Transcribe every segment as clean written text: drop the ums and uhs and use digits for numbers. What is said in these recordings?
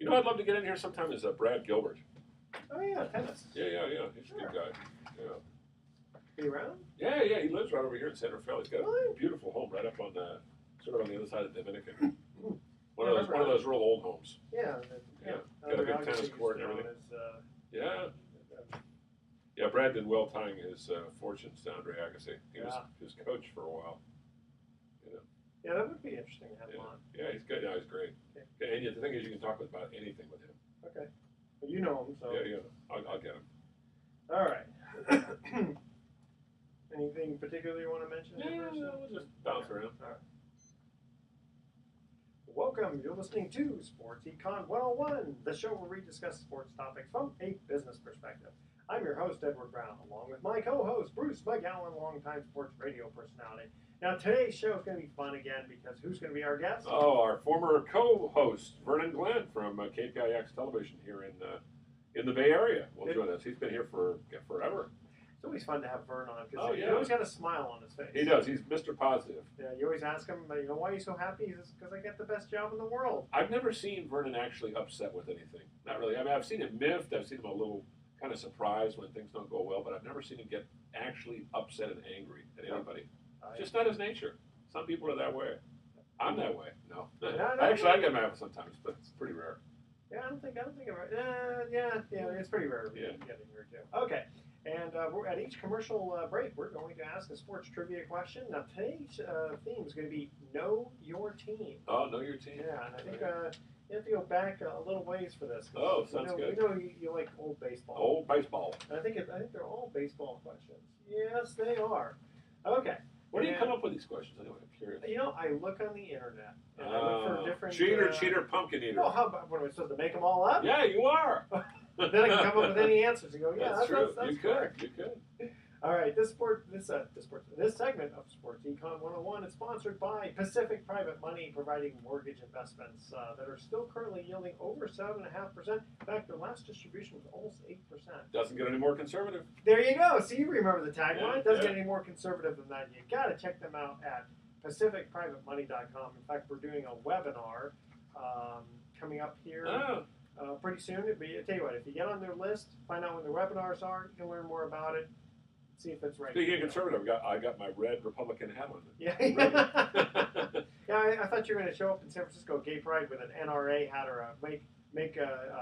You know, I'd love to get in here sometime is Brad Gilbert. Oh yeah, tennis. Yeah. He's a good guy. Yeah. Be around? Yeah. He lives right over here in Santa Fe. He's got a beautiful home right up on the sort of on the other side of the Dominican. One of those real old homes. Yeah. Got a big tennis court and everything. Yeah, Brad did well tying his fortunes to Andre Agassi. He was his coach for a while. Yeah, that would be interesting to have him on. Yeah, he's good. Yeah, he's great. Okay. And the thing is, you can talk about anything with him. Okay. Well, you know him, so. Yeah. I'll get him. All right. Anything particular you want to mention? We'll just bounce around. All right. Welcome. You're listening to Sports Econ 101, the show where we discuss sports topics from a business perspective. I'm your host, Edward Brown, along with my co-host, Bruce McGlocklin, longtime sports radio personality. Now, today's show is going to be fun again because who's going to be our guest? Oh, our former co-host, Vern Glenn from KPIX Television here in the Bay Area will join us. He's been here for forever. It's always fun to have Vern on because he always got a smile on his face. He does. He's Mr. Positive. Yeah, you always ask him, why are you so happy? He says, because I get the best job in the world. I've never seen Vernon actually upset with anything. Not really. I mean, I've seen him miffed. I've seen him a little kind of surprised when things don't go well, but I've never seen him get actually upset and angry at anybody. It's just not his nature. Some people are that way. I'm that way. No. Actually, I get mad sometimes, but it's pretty rare. Yeah, I don't think I'm right. Yeah, it's pretty rare to get in here too. Okay. And we're at each commercial break, we're going to ask a sports trivia question. Now, today's theme is going to be Know Your Team. Oh, Know Your Team. Yeah, and I think you have to go back a little ways for this. Oh, sounds good. We know you like old baseball. Old baseball. And I think they're all baseball questions. Yes, they are. Okay. Where do you come up with these questions anyway? I'm curious. I look on the internet and I look for different... Cheater, pumpkin eater. Oh, how about, what am I supposed to make them all up? Yeah, you are. Then I can come up with any answers and go, that's true. That's you correct. could. All right, this segment of Sports Econ 101 is sponsored by Pacific Private Money, providing mortgage investments that are still currently yielding over 7.5%. In fact, their last distribution was almost 8%. Doesn't get any more conservative. There you go. See, you remember the tagline. Doesn't get any more conservative than that. You got to check them out at PacificPrivateMoney.com. In fact, we're doing a webinar coming up here. Pretty soon. I tell you what, if you get on their list, find out when the webinars are, you can learn more about it, see if it's right. Speaking of conservative, I got my red Republican hat on. Yeah. I thought you were going to show up in San Francisco Gay Pride with an NRA hat or a Make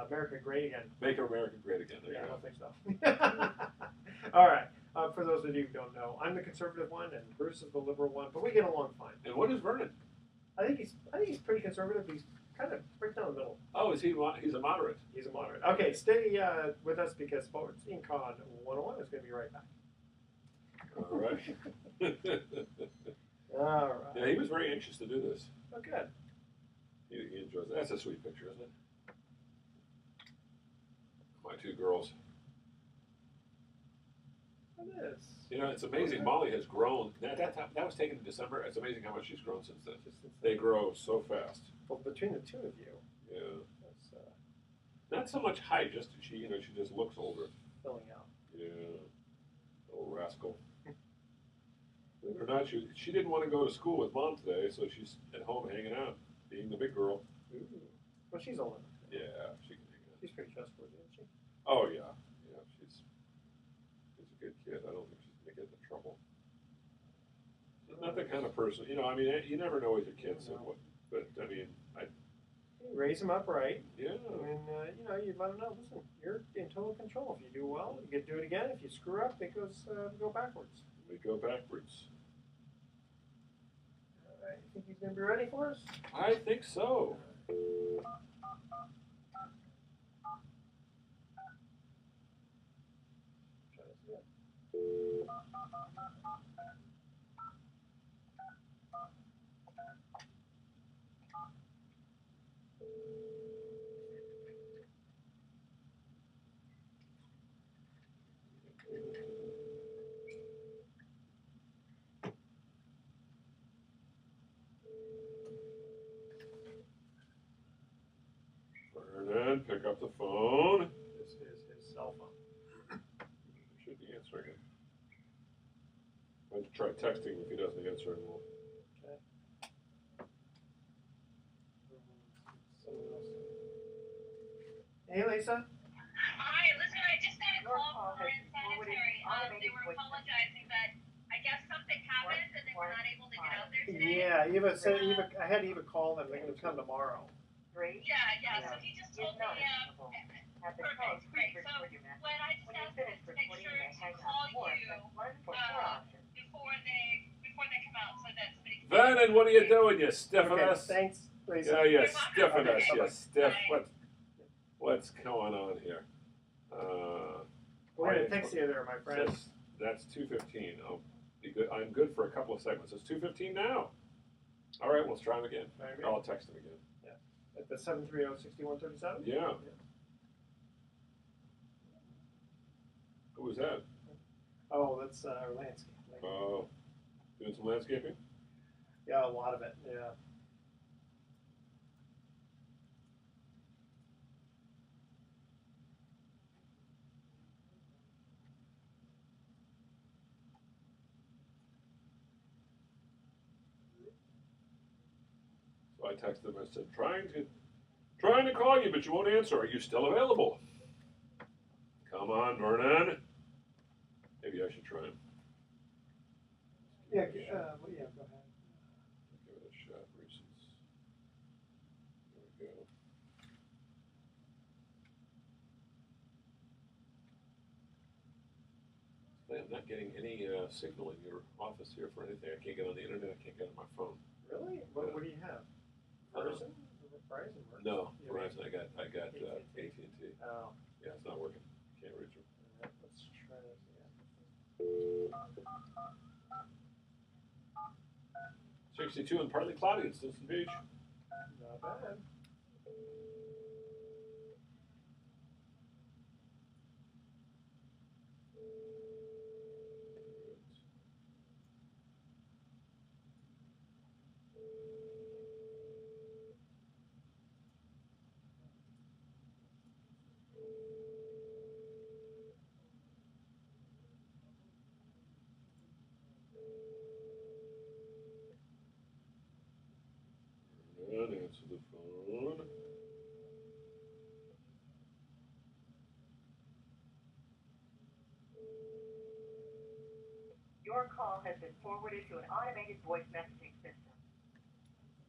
America Great Again. Make America Great Again. There I don't think so. All right. For those of you who don't know, I'm the conservative one, and Bruce is the liberal one, but we get along fine. And what is Vernon? I think he's pretty conservative. He's kind of right down the middle. Oh, is he? He's a moderate. He's a moderate. Okay, stay with us because Sports Econ 101 is going to be right back. All right. All right. Yeah, he was very anxious to do this. Oh, good. He enjoys it. That's a sweet picture, isn't it? My two girls. It is. You know, it's amazing. Okay. Molly has grown. That was taken in December. It's amazing how much she's grown since then. They grow so fast. Well, between the two of you. Yeah. That's, not so much height, just she just looks older. Filling out. Yeah. Little rascal. Believe it or not, she didn't want to go to school with Mom today, so she's at home hanging out, being the big girl. Ooh. Well, she's old enough. Yeah, she can hang out. She's pretty trustworthy, isn't she? Oh, yeah. Yeah, she's a good kid. I don't think she's going to get into trouble. She's not the kind of person, I mean, you never know with your kids. But, I mean, you raise them up right. Yeah. And, you let them know, listen, you're in total control. If you do well, you get to do it again. If you screw up, it go backwards. We go backwards. All right. You think he's going to be ready for us? I think so. Try this again. Vernon, pick up the phone. This is his cell phone. Should be answering it. I'll try texting if he doesn't answer. And we'll... Okay. Someone else. Hey, Lisa. Hi, listen, I just got a call from Marin Sanitary. They were apologizing that I guess something happened and they were not able to get out there today. Yeah, Eva said I had Eva call them. They're going to come tomorrow. Yeah. So he just told me. Perfect, great. So what I just asked him is to make sure to call you before they come out, so that somebody can. Vernon, what are you doing? You stiffing Okay, us? thanks, Lisa. Yeah, you're stiffing us. Okay, You stiff. bye. What's going on here? We're going to text you there, my friend. That's 2:15. I'll be good. I'm good for a couple of segments. It's 2:15 now. All right, let's try him again. I'll text him again. Yeah. At the 730-6137? Yeah. Who was that? Oh, that's landscape. Oh, doing some landscaping? Yeah, a lot of it. Yeah. So I texted him. I said, trying to call you, but you won't answer. Are you still available? Come on, Vernon. Maybe I should try him. Yeah, yeah, go ahead. Give it a shot, Reese's. There we go. I'm not getting any signal in your office here for anything. I can't get on the internet. I can't get on my phone. Really? What do you have? Verizon? Verizon works. No, Yeah. Verizon. I got AT&T. Oh. Yeah, it's not working. Can't reach them. Let's try this again. 62 and partly cloudy in Stinson Beach. Not bad. Answer the phone. Your call has been forwarded to an automated voice messaging system.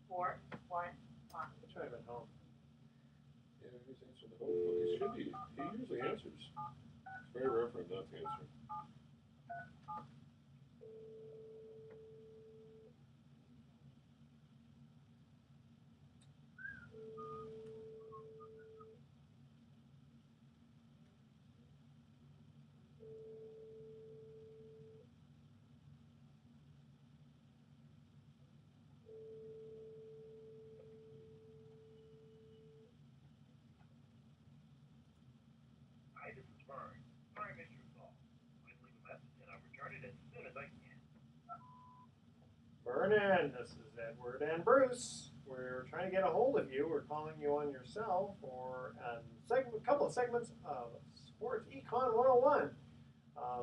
415. I'll try him at home. Yeah, he's answering the phone. Well, he should be. He usually answers. It's very rare for him not to answer. Hi, this is Vern. Sorry I missed your call. Please leave a message and I'll return it as soon as I can. Vernon, this is Edward and Bruce. We're trying to get a hold of you. We're calling you on your cell for a couple of segments of Sports Econ 101.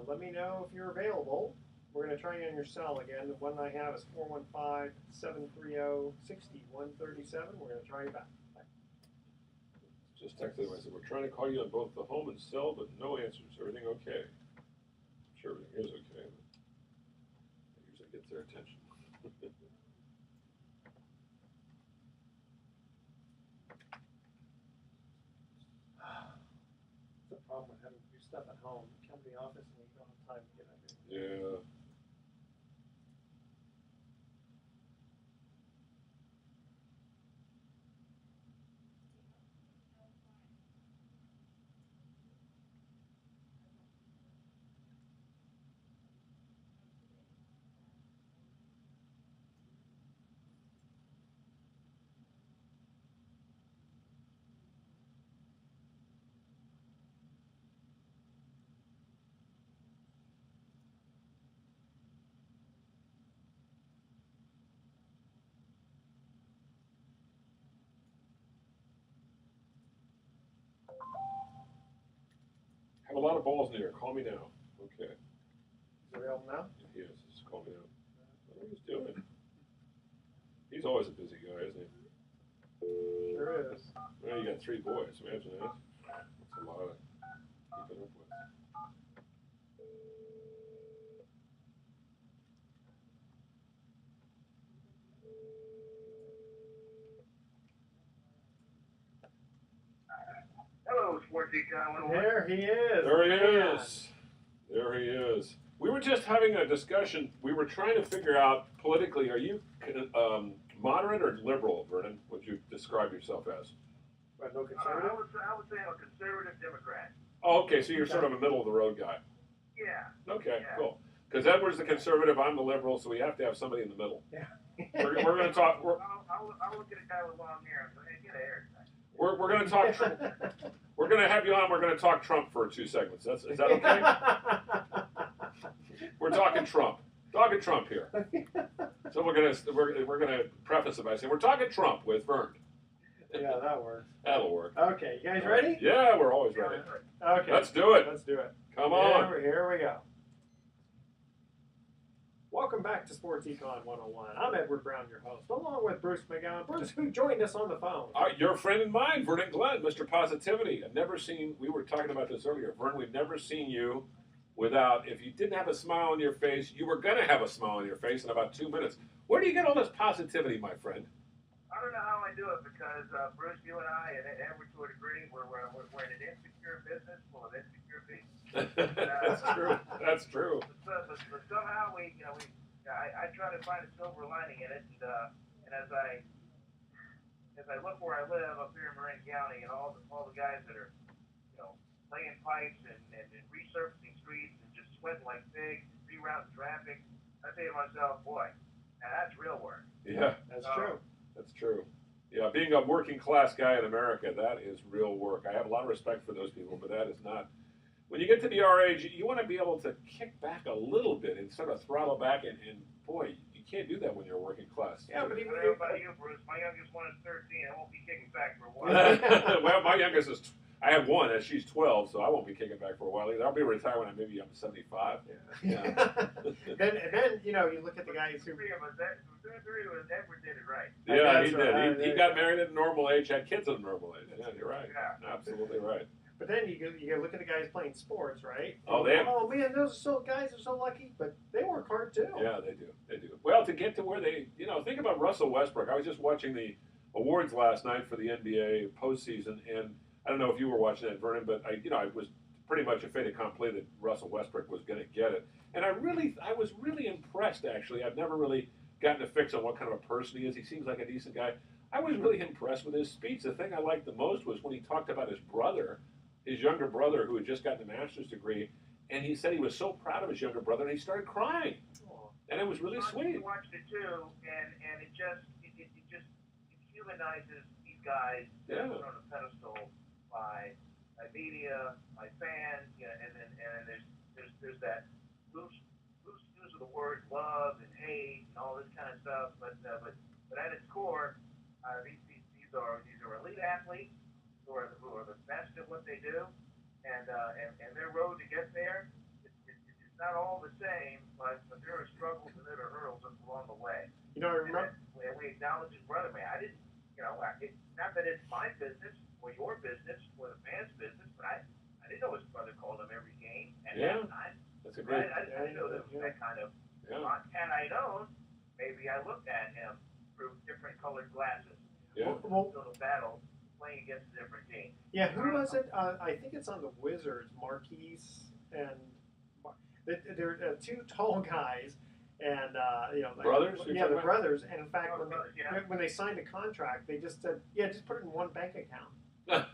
Let me know if you're available. We're going to try you on your cell again. The one I have is 415-730-6137. We're going to try you back. Just texted him. I said, we're trying to call you on both the home and cell, but no answers. Everything okay? I'm sure everything is okay, but that usually gets their attention. It's a problem with having to do stuff at home. You come to the office and you don't have time to get out here. Yeah. Have a lot of balls in the air. Call me now. Okay. Is it available now? Yes, just call me now. What are you doing? He's always a busy guy, isn't he? Sure is. Well, you got 3 boys. Imagine that. That's a lot to keep it up with. Hello, Sports Econ 101. There he is. There he Man. is. There he is. We were just having a discussion. We were trying to figure out politically, are you moderate or liberal, Vernon? Would you describe yourself as? But no I conservative? would say I'm a conservative Democrat. Oh, okay, so you're sort of a middle of the road guy. Yeah. Okay, Yeah. cool. Because Edward's the conservative, I'm the liberal, so we have to have somebody in the middle. Yeah. We're going to talk. I'll look at a guy with long hair and say, hey, get a haircut. We're going to talk. We're going to have you on. We're going to talk Trump for 2 segments. Is that okay? We're talking Trump. Talking Trump here. So we're gonna preface it by saying we're talking Trump with Vern. Yeah, that works. That'll work. Okay, you guys ready? Yeah, we're always ready. Okay. Let's do it. Let's do it. Come on. Here we go. Welcome back to Sports Econ 101. I'm Edward Brown, your host, along with Bruce McGowan. Bruce, who joined us on the phone. Your friend and mine, Vern Glenn, Mr. Positivity. I've never seen. We were talking about this earlier, Vern. We've never seen you without. If you didn't have a smile on your face, you were gonna have a smile on your face in about 2 minutes. Where do you get all this positivity, my friend? I don't know how I do it because Bruce, you and I, and Edward to a degree, we're in an insecure business full of insecure people. That's true. That's true. But somehow I try to find a silver lining in it, and as I look where I live up here in Marin County, and all the guys that are, laying pipes and resurfacing streets and just sweating like pigs, rerouting traffic, I say to myself, boy, now that's real work. Yeah, That's true. that's true. Yeah, being a working class guy in America, that is real work. I have a lot of respect for those people, but that is not. When you get to be our age, you want to be able to kick back a little bit and sort of throttle back, and boy, you can't do that when you're working class. Yeah, but I even don't know about you, Bruce. My youngest one is 13. I won't be kicking back for a while. Well, my youngest is. I have one, and she's 12, so I won't be kicking back for a while either. I'll be retired when I'm 75. then you look at the guys who. Three of us, Edward did it right. Yeah, That's he right. did. He got married at a normal age, had kids at a normal age. Yeah, you're right. Yeah. Absolutely right. But then you look at the guys playing sports, right? Oh, man, those guys are so lucky, but they work hard too. Yeah, they do. They do. Well, to get to where they, think about Russell Westbrook. I was just watching the awards last night for the NBA postseason, and I don't know if you were watching that, Vernon, but I was pretty much a fait accompli that Russell Westbrook was going to get it, and I was really impressed. Actually, I've never really gotten a fix on what kind of a person he is. He seems like a decent guy. I was really impressed with his speech. The thing I liked the most was when he talked about his younger brother, who had just gotten a master's degree, and he said he was so proud of his younger brother, and he started crying, and it was really sweet. I watched it too, and it just humanizes these guys that are put on a pedestal by media, by fans, and there's that loose use of the word love and hate and all this kind of stuff, but at its core, these are elite athletes who are the best at what they do, and their road to get there, it's not all the same, but there are struggles and there are hurdles along the way. I remember. And we acknowledge his brother, man. I didn't, not that it's my business or your business or the fans' business, but I didn't know his brother called him every game at halftime. That's a great. I didn't know there was that kind of. Had I known, maybe I looked at him through different colored glasses. Yeah. Well, the battle playing against a different team. Yeah, who was it? I think it's on the Wizards, Marquise and they're two tall guys, and brothers. Yeah, the brothers. And in fact, when they signed a contract, they just said, just put it in one bank account.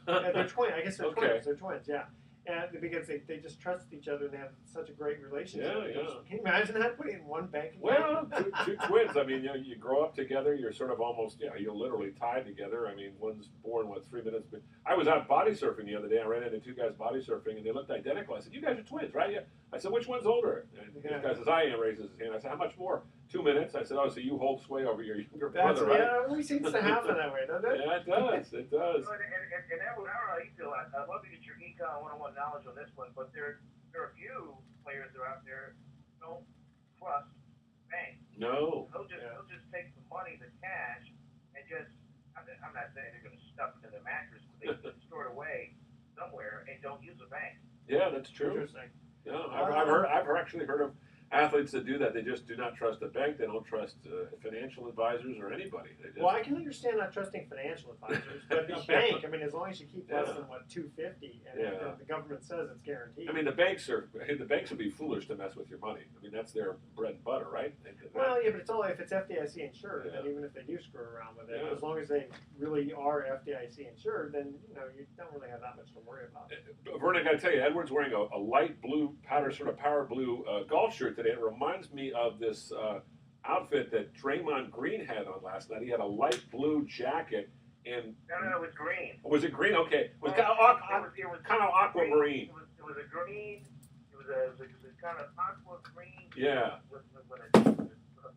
They're twins. I guess they're twins. They're twins. Yeah. And because they just trust each other and they have such a great relationship. Yeah. Can you imagine that? Put it in one bank account? Well, two twins. I mean, you grow up together. You're sort of almost, you're literally tied together. I mean, one's born, 3 minutes? But I was out body surfing the other day. I ran into two guys body surfing, and they looked identical. I said, "You guys are twins, right?" Yeah. I said, "Which one's older?" And this guy says, "I am." Raises his hand. I said, "How much more?" 2 minutes. I said, "Oh, so you hold sway over your younger brother, right?" Yeah, it always seems to happen that way, doesn't it? Yeah, it does. It does. And Edward, I don't know how you feel. I'd love to get your Econ 101 knowledge on this one, but there are a few players that are out there who don't trust banks. No. They'll just take the money, the cash, and just, I'm not saying they're going to stuff it in the mattress, but they store it away somewhere. don't use a bank. Yeah, that's true. Interesting. Yeah, I've actually heard of athletes that do that. They just do not trust a bank. They don't trust financial advisors or anybody. They just, Well, I can understand not trusting financial advisors, but a bank. I mean, as long as you keep less than what $250, and the government says it's guaranteed. I mean, the banks would be foolish to mess with your money. I mean, that's their bread and butter, right? Well, yeah, but it's only if it's FDIC insured, and even if they do screw around with it, as long as they really are FDIC insured, then you don't really have that much to worry about. Vern, I got to tell you, Edward's wearing a light blue power blue golf shirt today. It reminds me of this outfit that Draymond Green had on last night. He had a light blue jacket and No, it was green. Was it green? Okay, it was kind of aquamarine. It was a green. It was a kind of aqua green. Yeah. With a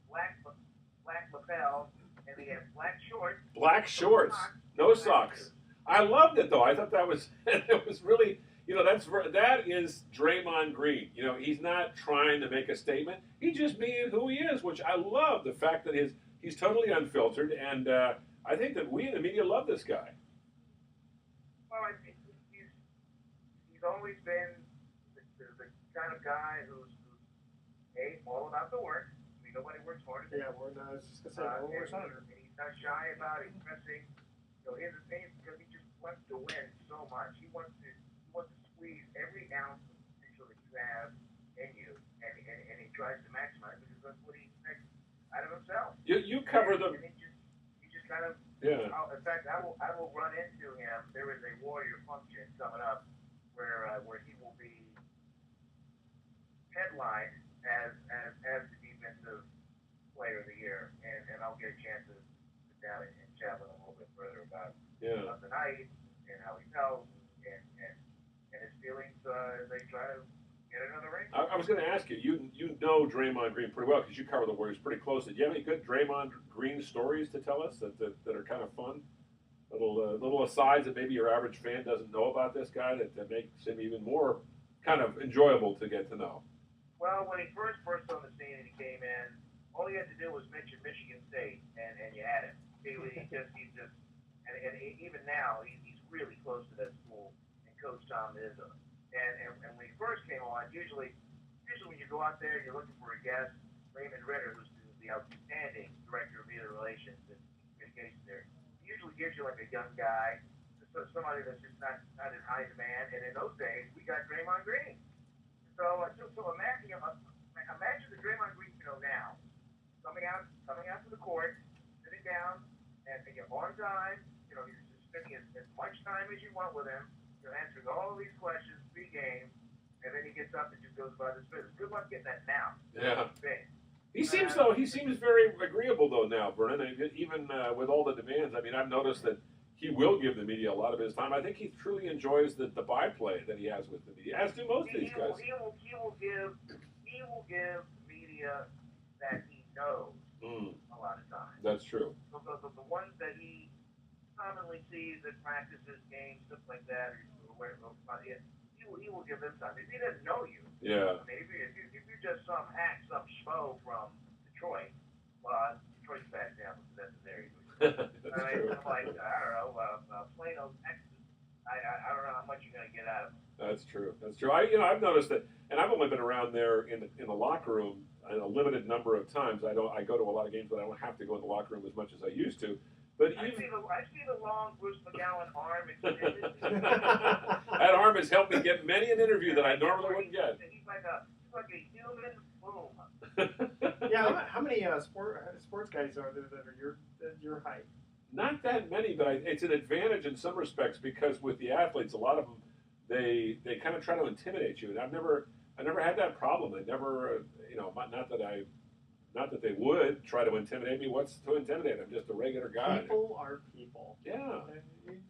black lapel, and he had black shorts. Black shorts, no socks. I loved it though. I thought that was it was really. That is Draymond Green. He's not trying to make a statement. He's just being who he is, which I love. The fact that he's totally unfiltered, and I think that we in the media love this guy. Well, I think he's always been the kind of guy who's all about the work. I mean, nobody works harder than him. I was just gonna say, no one works harder. And he's not shy about expressing, his opinions because he just wants to win so much. He wants to squeeze every ounce of potential that you have in you, and he tries to maximize it because that's what he expects out of himself. You cover the. And he just kind of. Yeah. In fact, I will run into him. There is a Warrior function coming up where he will be headlined as the defensive player of the year, and I'll get a chance to sit down and chat with him a little bit further about the night and how he felt and his feelings as they try to get another ring. I was going to ask you. You know Draymond Green pretty well because you cover the Warriors pretty closely. Do you have any good Draymond Green stories to tell us that are kind of fun? Little asides that maybe your average fan doesn't know about this guy that makes him even more kind of enjoyable to get to know. Well, when he first on the scene and he came in, all he had to do was mention Michigan State, and you had him. And even now, he's really close to that school, and Coach Tom is. And when he first came on, usually when you go out there, you're looking for a guest. Raymond Ritter, who's the outstanding director of media relations and communications there, he usually gives you like a young guy, somebody that's just not in high demand. And in those days, we got Draymond Green. So imagine the Draymond Green now coming out to the court, sitting down, and you're on time. You're just spending as much time as you want with him. You're answering all of these questions pre-game, and then he gets up and just goes about his business. Good luck getting that now. Yeah. He seems very agreeable though now, Vernon. Even with all the demands, I mean, I've noticed that he will give the media a lot of his time. I think he truly enjoys the byplay that he has with the media, as do most of these guys. He will give media that he knows a lot of times. That's true. The ones that he commonly sees at practices, games, stuff like that, he will give them time. If he doesn't know you, I mean, if you're just some hack, some schmo from Detroit, well, Detroit's back down because that's an area. True. I'm like, I don't know, Plano, Texas. I don't know how much you're going to get out of him. That's true. I've noticed that, and I've only been around there in the locker room a limited number of times. I go to a lot of games, but I don't have to go in the locker room as much as I used to. But I see the long Bruce McGowan arm extended. That arm has helped me get many an interview that I normally wouldn't get. He's like a human boom. Yeah, how many sports guys are there that are your height? Not that many, but it's an advantage in some respects because with the athletes, a lot of them they kind of try to intimidate you, and I never had that problem. They never, not that they would try to intimidate me. What's to intimidate? I'm just a regular guy. People are people. Yeah.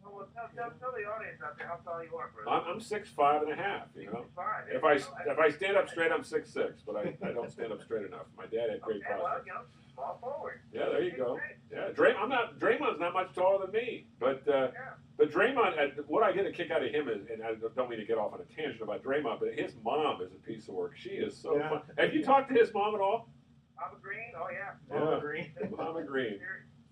Well, tell the audience out there how tall you are, bro. I'm 6'5" and a half. If I stand up straight, I'm 6'6", but I don't stand up straight enough. My dad had great posture. Well, small forward. Yeah, there you go. Yeah, Draymond's not much taller than me, but Draymond, what I get a kick out of him is, and I don't mean to get off on a tangent about Draymond, but his mom is a piece of work. She is so fun. Have you talked to his mom at all? Mama Green? Oh, yeah. Mama Green. Mama Green.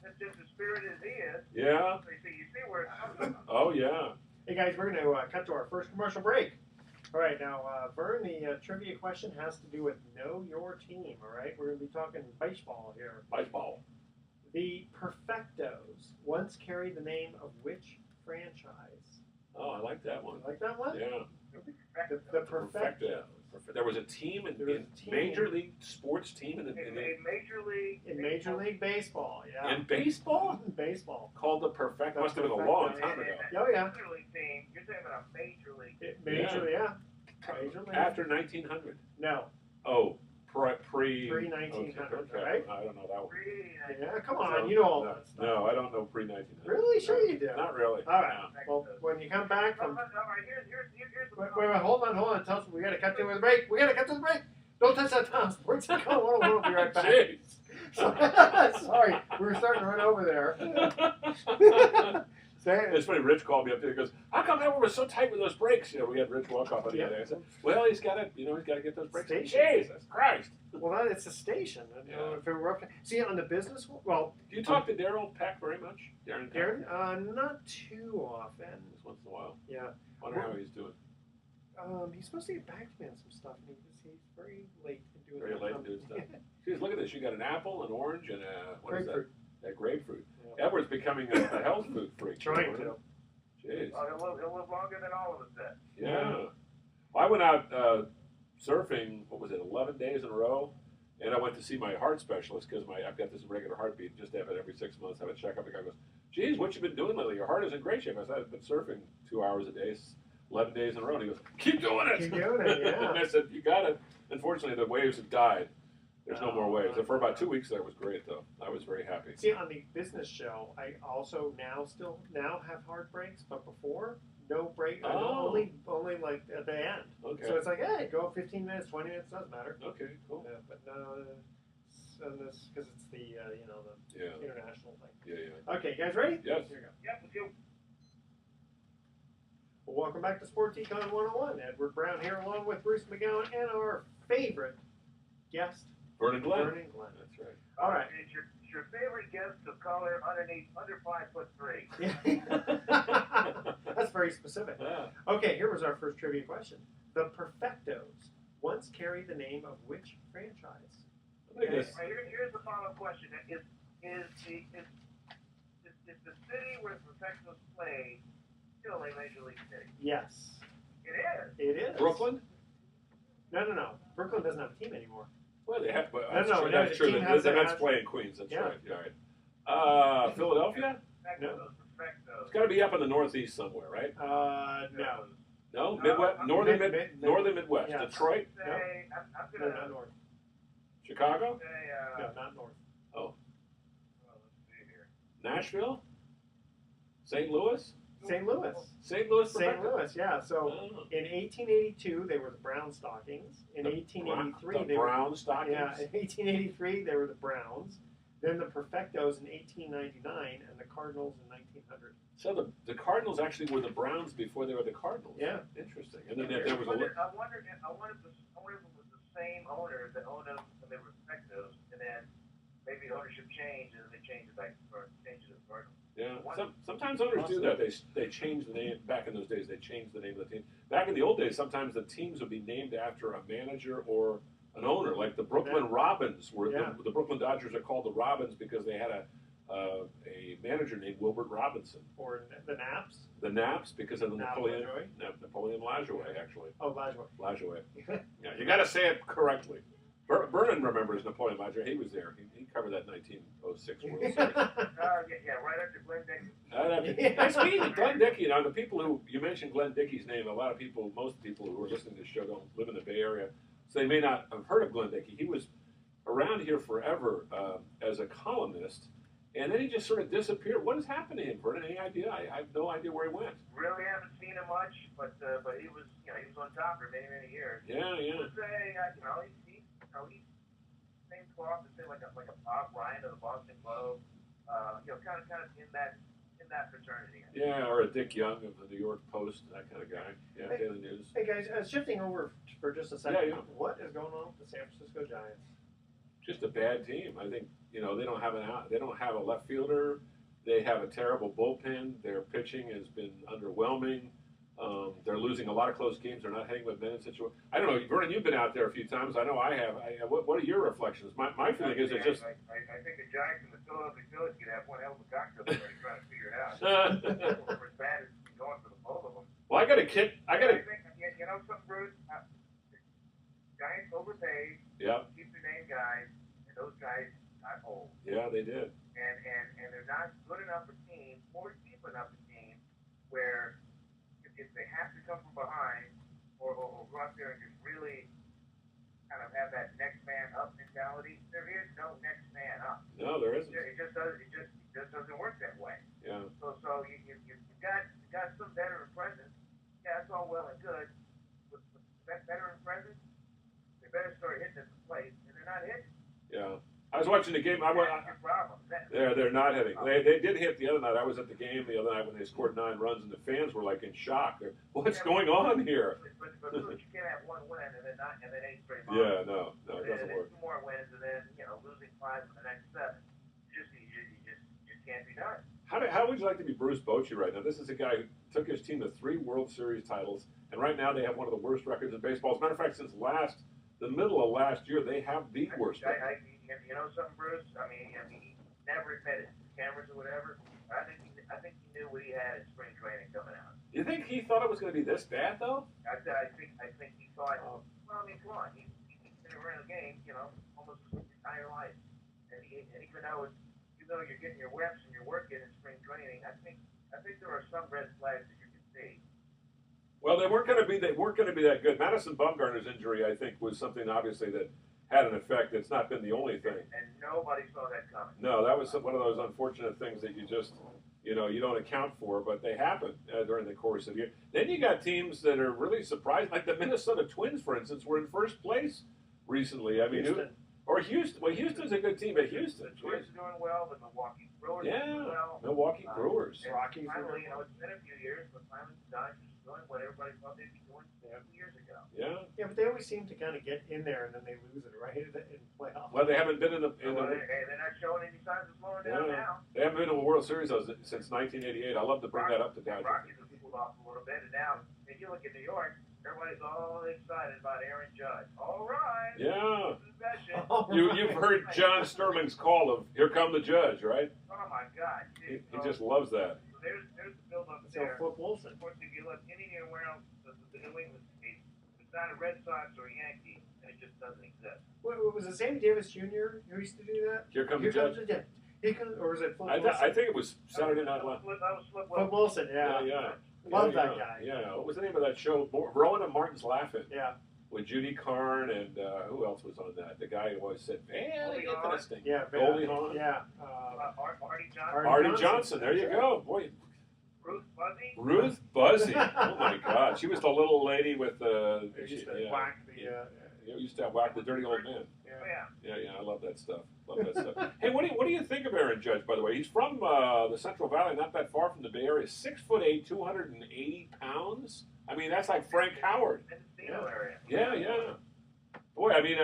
That's just as spirited as he is. Yeah. You see where it's coming from. Oh, yeah. Hey guys, we're going to cut to our first commercial break. All right, now, Vern, the trivia question has to do with know your team. All right, we're going to be talking baseball here. Baseball. The Perfectos once carried the name of which franchise? Oh, I like that one. You like that one? Yeah. The Perfectos. There was a team in team. Major League Sports team in Major League Baseball, yeah. In baseball? In baseball. Called the Perfect. The Must have been a Perfectos. long time ago. Oh, yeah. Major League team. You're talking about a Major League. Major League. After 1900. No. Oh, pre 1900, okay. right? I don't know that one. Yeah, come on, you know all No, that stuff. no, I don't know pre 1900. Really? Sure you do. Not really. All right. Well, when you come back from. All right, here's the Wait, hold on. Tell us, we got to cut to the break. Don't touch that Tom Sports Econ 101. We'll be right back. Jeez. Sorry, we were starting to run over there. It's funny, Rich called me up there. He goes, "How come that one was so tight with those brakes?" You know, we had Rich walk off on the other day. I said, "Well, he's got to get those brakes." Station. Jesus Christ! Well, it's a station. You know, if it were up, see on the business. Well, Do you talk to Daryl Peck very much, Darren? Not too often. Just once in a while. Yeah. Wonder how he's doing. He's supposed to get back to me on some stuff, and he's very late in doing Very that. late in doing stuff. Jeez, look at this. You got an apple, an orange, and what is that? Grapefruit. That grapefruit. Yeah. Edward's becoming a health food freak. Trying to. Jeez. Oh, he'll live longer than all of us then. Yeah. Well, I went out surfing, 11 days in a row, and I went to see my heart specialist because I've got this irregular heartbeat. Just have it every 6 months. Have a checkup. The guy goes, "Geez, what you been doing lately? Your heart is in great shape." I said, "I've been surfing 2 hours a day, 11 days in a row." And he goes, "Keep doing it." Keep doing it, yeah. And I said, "You got it." Unfortunately, the waves have died. There's no more waves. And for about 2 weeks, that was great, though. I was very happy. See, on the business show, I also now have hard breaks, but before, no break. Oh. Only like at the end. Okay. So it's like, hey, go 15 minutes, 20 minutes, doesn't matter. Okay, cool. Yeah, but no, this because it's the the Yeah. international thing. Yeah. Okay, you guys ready? Yes. Here we go. Yep, let's go. Well, welcome back to Sports Econ 101. Edward Brown here, along with Bruce McGowan and our favorite guest, Vernon Glenn. Vernon Glenn. That's right. All right. It's your favorite guest of color under 5'3". That's very specific. Yeah. Okay, here was our first trivia question. The Perfectos once carried the name of which franchise? I think this- Right, here's the follow-up question: Is the city where the Perfectos play still a major league city? Yes. It is. It is. Brooklyn? No. Brooklyn doesn't have a team anymore. Well, they have. But No, that's the true. team The has- Mets has- play in Queens. That's Yeah. right. All right. Philadelphia? Perfectos. Perfectos. It's got to be up in the Northeast somewhere, right? No. No, Midwest, northern northern Midwest. Yeah. Detroit, Say, I'm No, gonna not north. Chicago, say, No, not north. well, let's see here. Nashville, St. Louis, St. Louis. St. Louis. St. Perfecto. Louis, yeah. So Oh. in 1882, they were the Brown Stockings. In 1883, the they were. Brown Stockings. Yeah, in 1883, they were the Browns. Then the Perfectos in 1899, and the Cardinals in 1900. So the Cardinals actually were the Browns before they were the Cardinals. Yeah. Interesting. And then there was a I wonder if it was the same owner that owned them when they were Perfectos, and then maybe the ownership changed, and then they changed it back to the Cardinals. yeah. Sometimes owners do that. They change the name. Back in those days, they changed the name of the team. Back in the old days, sometimes the teams would be named after a manager or an owner. Like the Brooklyn Robins were the Brooklyn Dodgers are called the Robins because they had a manager named Wilbert Robinson. Or the Naps. The Naps because of the Napoleon Lajoie? Lajoie, actually. Oh, Lajoie. Lajoie. Yeah, you got to say it correctly. Vernon remembers Napoleon Lajoie. He was there. He covered that 1906 World Series. Yeah, right after Glenn Dickey. Nice meeting you, Glenn Dickey. Now, the people who you mentioned Glenn Dickey's name, most people who are listening to this show don't live in the Bay Area, so they may not have heard of Glenn Dickey. He was around here forever as a columnist, and then he just sort of disappeared. What has happened to him, Vernon? Any idea? I have no idea where he went. Really haven't seen him much, but he was on top for many years. Yeah. I would say he's same cloth as say like a Bob Ryan of the Boston Globe. Kind of in that fraternity. Yeah, or a Dick Young of the New York Post, that kind of guy. Yeah, Daily News. Hey guys, shifting over for just a second. Yeah. What is going on with the San Francisco Giants? Just a bad team. I think they don't have a left fielder. They have a terrible bullpen. Their pitching has been underwhelming. They're losing a lot of close games. They're not hitting with men in situations. I don't know, Vernon, you've been out there a few times. I know I have. What are your reflections? My feeling is it's just. I think the Giants and the Philadelphia Phillies could have one hell of a cocktail party trying to figure it out. For as bad as it's going for the both of them. Well, I got a kid. I think, you know something, Bruce? Giants overpaid. Yeah. Keep the name guys, and those guys got old. Yeah, they did. And they're not good enough a team or deep enough a team where if they have to come from behind or go out there and just really kind of have that next man up mentality, there is no next man up. No, there isn't. It just doesn't work that way. Yeah. So you've got some veteran presence. Yeah, that's all well and good. But that veteran presence, they better start hitting at the plate, and they're not hitting. Yeah. I was watching the game. That's your problem. They're not hitting. They did hit the other night. I was at the game the other night when they scored 9 runs, and the fans were like in shock. What's going on here? But you can't have one win and then 8 straight losses. Yeah, no, it doesn't work. 2 more wins and then losing 5 in the next 7. You just can't be done. How would you like to be Bruce Bochy right now? This is a guy who took his team to 3 World Series titles, and right now they have one of the worst records in baseball. As a matter of fact, since the middle of last year, they have the worst record. You know something, Bruce? I mean, he never admitted to cameras or whatever. I think he knew what he had in spring training coming out. You think he thought it was going to be this bad, though? I think he thought. Well, I mean, come on, he's been around the game, almost his entire life, and even though you're getting your reps and you're working in spring training, I think there are some red flags that you can see. Well, they weren't going to be that good. Madison Bumgarner's injury, I think, was something obviously that had an effect. It's not been the only thing. And nobody saw that coming. No, that was one of those unfortunate things that you just, you don't account for, but they happen during the course of the year. Then you got teams that are really surprised, like the Minnesota Twins, for instance, were in first place recently. I mean, Houston. Houston. Well, Houston's a good team, but Houston. The Twins are doing well. The Milwaukee Brewers are doing well. Milwaukee Brewers. Rockies. Finally, it's been a few years, but finally the Dodgers are doing what everybody thought they'd be doing 2 years ago. Yeah. Yeah, but they always seem to kind of get in there and then they lose it right in playoffs. Well, they haven't been in the. They're not showing any signs of slowing down now. They haven't been in a World Series since 1988. I love to bring that up to Dodgers. Rockies have cooled off a little bit, and now if you look at New York, everybody's all excited about Aaron Judge. All right. Yeah. Oh, You've heard John Sterling's call of "Here come the Judge," right? Oh my God. He just loves that. There's the build-up So there. Flip Wilson. Of course, if you look anywhere else, the New England team, if it's not a Red Sox or a Yankee, then it just doesn't exist. Was it Sammy Davis Jr. who used to do that? Here comes the Judge. Or was it Flip Wilson? I think it was Saturday Night Live. That was Flip Flip Wilson, yeah. Love that guy. Yeah. What was the name of that show? Rowan and Martin's Laughing. Yeah. With Judy Carn and who else was on that? The guy who always said, "Very interesting." Yeah. Goldie Hawn. Yeah. Artie Johnson. Artie Johnson. There you go. Boy. Ruth Buzzy. Ruth Buzzy. Oh my God. She was the little lady with the. Used to whack the. Used to whack the dirty old man. Yeah. Yeah. I love that stuff. Hey, what do you think of Aaron Judge? By the way, he's from the Central Valley, not that far from the Bay Area. 6'8", 280 pounds. I mean, that's like Frank Howard. Yeah. Boy, I mean,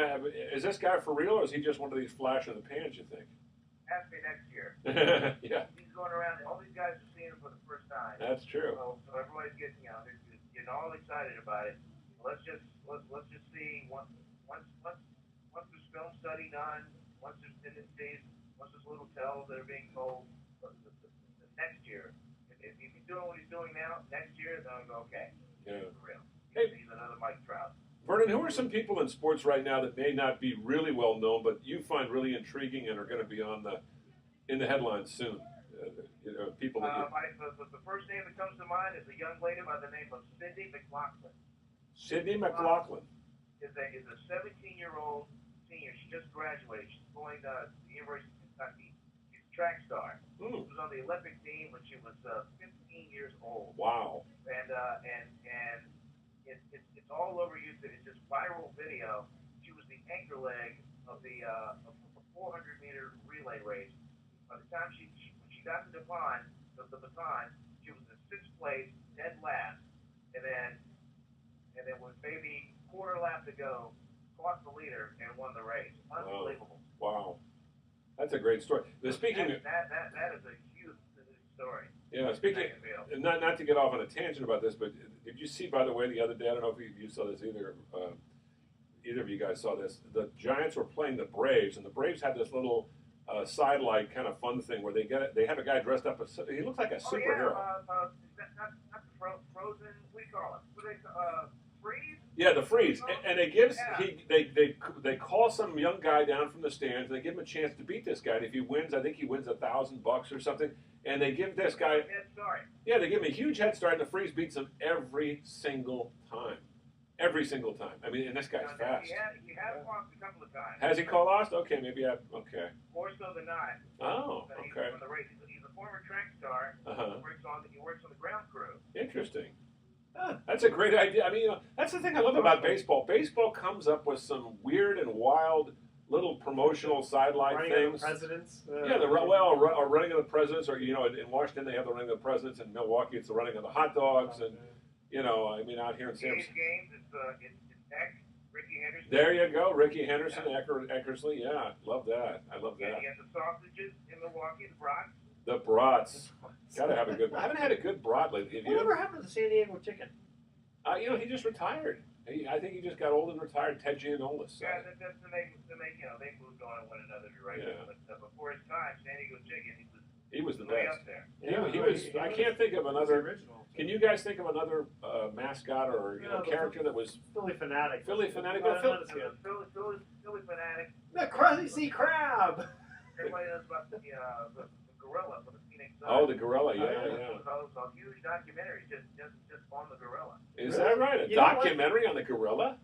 is this guy for real, or is he just one of these flash in the pans? You think? Ask me next year. Yeah. He's going around. All these guys are seeing him for the first time. That's true. So everybody's getting getting all excited about it. Let's just see once there's film study done, once there's tendencies, once there's little tells that are being told. The next year, if he's doing what he's doing now, next year, then I'll go, okay. Yeah. For real. Hey. He's another Mike Trout. Vernon, who are some people in sports right now that may not be really well known, but you find really intriguing and are going to be in the headlines soon? People that the first name that comes to mind is a young lady by the name of Cindy McGlocklin. Sidney McLaughlin is a 17-year-old senior. She just graduated. She's going to the University of Kentucky. She's a track star. She was on the Olympic team when she was 15 years old. Wow. And it's all over YouTube. It's this viral video. She was the anchor leg of the 400-meter relay race. By the time when she got the baton, she was in 6th place, dead last, and then with maybe quarter lap to go, caught the leader and won the race. Unbelievable. Wow. That's a great story. That is a huge. story. Yeah, speaking, not to get off on a tangent about this, but did you see, by the way, the other day, I don't know if you saw this either, either of you guys saw this, the Giants were playing the Braves, and the Braves had this little sidelight kind of fun thing where they have a guy dressed up as, he looks like a superhero. Not frozen, we call it. What do they freeze? Yeah, the freeze, and they gives they call some young guy down from the stands, and they give him a chance to beat this guy. And if he wins, I think he wins $1,000 or something. And they give this guy, yeah, they give him a huge head start, and the freeze beats him every single time. Every single time. I mean, and this guy's fast. He has lost a couple of times. Has he lost? Okay, maybe okay. More so than not. Oh, okay. He's a former track star. He works on the ground crew. Interesting. That's a great idea. I mean, that's the thing I love about baseball. Baseball comes up with some weird and wild little promotional sideline things. Presidents. Yeah, running of the presidents, or in Washington they have the running of the presidents. In Milwaukee, it's the running of the hot dogs, and I mean, out here in San Francisco. It's Ricky Henderson. There you go, Ricky Henderson, Eckersley. Yeah, love that. I love that. And you have the sausages in Milwaukee, the brats. The brats. Gotta have a good. I haven't had a good brat lately. Whatever happened to the San Diego chicken? He just retired. I think he just got old and retired. Ted Giannoulis. Yeah, they moved on in one another direction. Yeah. But before his time, San Diego chicken, he was the way best. Up there. He was. I can't think of another. Can you guys think of another mascot or character that was Philly Fanatic? Philly Fanatic. Philly Fanatic. The Krusty Krab. Everybody knows about the gorilla from the Phoenix Suns. Oh, the gorilla, yeah. It was a huge documentary just on the gorilla. Is that right? A documentary on the gorilla?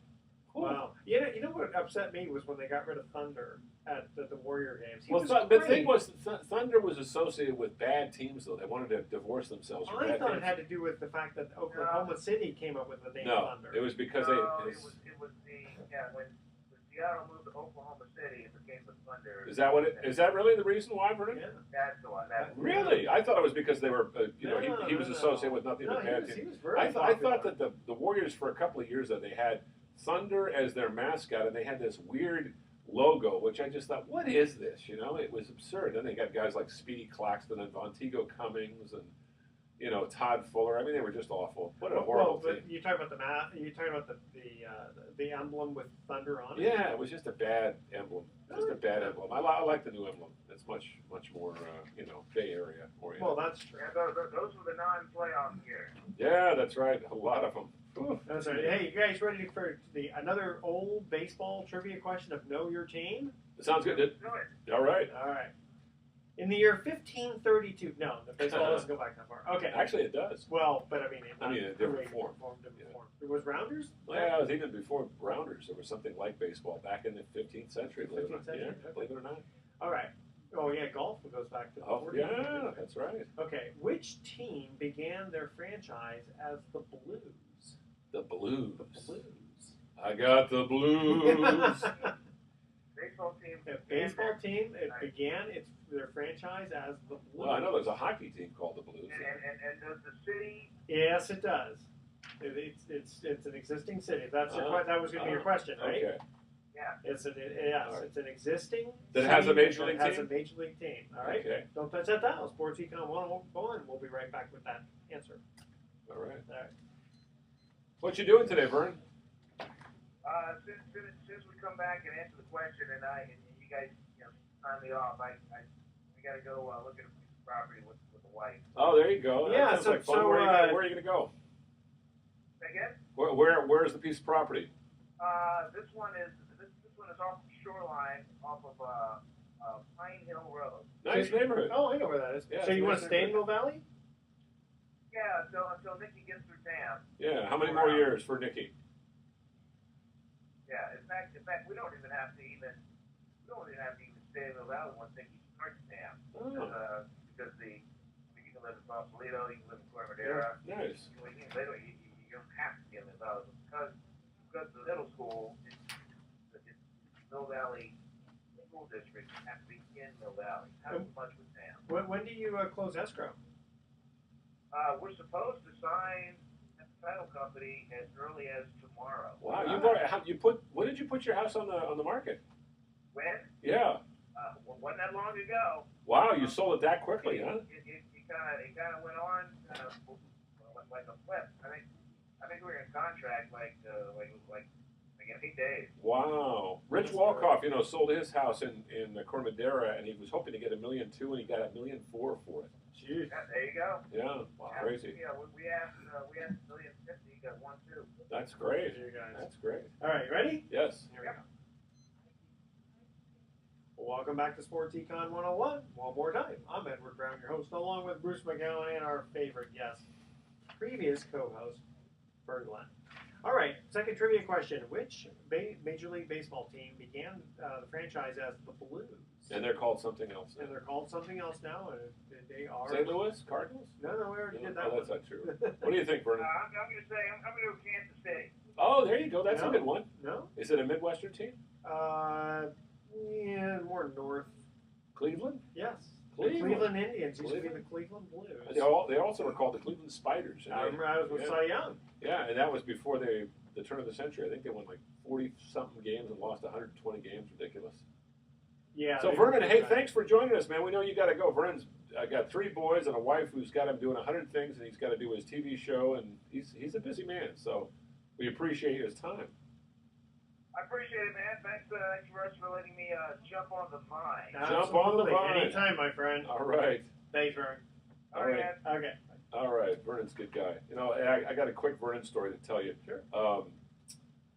Cool. Wow. You know what upset me was when they got rid of Thunder at the Warrior games. The thing was, Thunder was associated with bad teams, though. They wanted to divorce themselves from bad teams. I thought it had to do with the fact that Oklahoma City came up with the name Thunder. It was because when Seattle moved to Oklahoma City, it became the Thunder. Is that really the reason why, Vernon? Yeah. That's the one. Really? I thought it was because they were, he was associated with nothing but bad teams. I thought that the Warriors, for a couple of years, that they had Thunder as their mascot, and they had this weird logo, which I just thought, what is this? It was absurd. Then they got guys like Speedy Claxton and Vonteego Cummings and Todd Fuller. I mean, they were just awful. What a horrible team. You talking about the emblem with Thunder on it? Yeah, it was just a bad emblem. Just a bad emblem. I like the new emblem. It's much more Bay Area oriented. Well, that's true. Yeah, those were the non-playoff years. Yeah, that's right. A lot of them. That's right. Hey, you guys ready for another old baseball trivia question of Know Your Team? Sounds good. All right. All right. In the year 1532, no, the baseball doesn't go back that far. Okay. Actually, it does. Well, but in a different form. There was Rounders? Yeah, it was even before Rounders. There was something like baseball back in the 15th century. Believe it or not. All right. Oh, yeah, golf goes back to the 14th. Yeah, that's right. Okay, which team began their franchise as the Blues? The Blues. The Blues. I got the Blues. Baseball team. Baseball team. It began their franchise as the Blues. Well, I know there's a hockey team called the Blues. And does the city? Yes, it does. It's an existing city. That was going to be your question, right? Okay. Yeah. It's an existing. That has a major league team. Has a major league team. All right. Okay. Don't touch that dial. Sports Econ 101. We'll be right back with that answer. All right. All right. What you doing today, Vern? Since we come back and answer the question, and you guys sign me off, I got to go look at a piece of property with the wife. Oh, there you go. Yeah. Where are you going to go? Again? Where's the piece of property? This one is off the shoreline, off of Pine Hill Road. Nice neighborhood. Oh, I know where that is. Yeah, so you want to stay in Mill Valley? Yeah, until Nikki gets her dam. Yeah. How many more years for Nikki? Yeah. In fact, we don't even have to stay in Mill Valley once Nikki starts dam. Because you can live in Sausalito, you can live in Corte Madera. Nice. You don't have to be in Mill Valley because the middle school, it's Mill Valley School District has to be in Mill Valley. Not as much with dam. When do you close escrow? We're supposed to sign at the title company as early as tomorrow. Wow, when did you put your house on the market? When? Yeah. Wasn't that long ago. Wow, you sold it that quickly, huh? It it kind of went on like a flip. I think we were in contract like 8 days. Wow. Rich Walkoff, sold his house in Cormadera, and he was hoping to get $1.2 million, and he got $1.4 million for it. Jeez. Yeah, there you go. Yeah, wow, crazy. Yeah, we asked $1.5 million, he got 1.2. That's great. You guys. That's great. All right, you ready? Yes. Here we go. Welcome back to Sports Econ 101. One more time. I'm Edward Brown, your host, along with Bruce McGowan and our favorite guest, previous co-host, Vern Glenn. All right, second trivia question. Which Major League Baseball team began the franchise as the Blues? And they're called something else. And they're called something else now, and they are... St. Louis Cardinals? No, we already did that Oh, one. that's not true. What do you think, Vernon? I'm going to say, I'm going to go Kansas City. Oh, there you go. That's No. a good one. No? Is it a Midwestern team? Yeah, more north. Cleveland? Yes. Cleveland. The Cleveland Indians used to be the Cleveland Blues. They also were called the Cleveland Spiders. I remember I was with Cy Young. Yeah, and that was before the turn of the century. I think they won like 40-something games and lost 120 games. Ridiculous. Yeah. So, Vernon, hey, thanks for joining us, man. We know you got to go. Vernon's got 3 boys and a wife who's got him doing 100 things, and he's got to do his TV show, and he's a busy man. So we appreciate his time. I appreciate it, man. Thanks for letting me jump on the vine. Jump on the vine. Anytime, my friend. All right. Thanks, Vern. All right. Okay. All right. Vernon's a good guy. I got a quick Vernon story to tell you. Sure.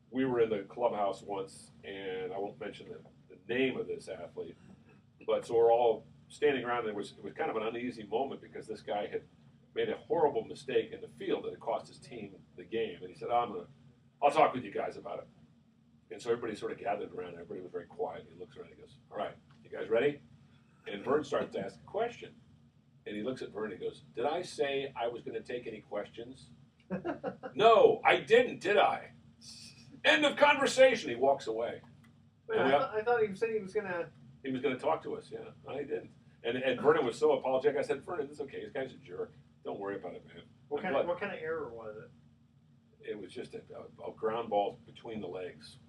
We were in the clubhouse once, and I won't mention the name of this athlete, but so we're all standing around, and it was kind of an uneasy moment because this guy had made a horrible mistake in the field that had cost his team the game, and he said, I'll talk with you guys about it. And so everybody sort of gathered around. Everybody was very quiet. He looks around and he goes, all right, you guys ready? And Vern starts to ask a question. And he looks at Vern and he goes, did I say I was going to take any questions? No, I didn't, did I? End of conversation. He walks away. Wait, I thought he said he was going to... He was going to talk to us, yeah. I didn't. And Vernon was so apologetic. I said, Vernon, it's okay. This guy's a jerk. Don't worry about it, man. What kind of error was it? It was just a ground ball between the legs.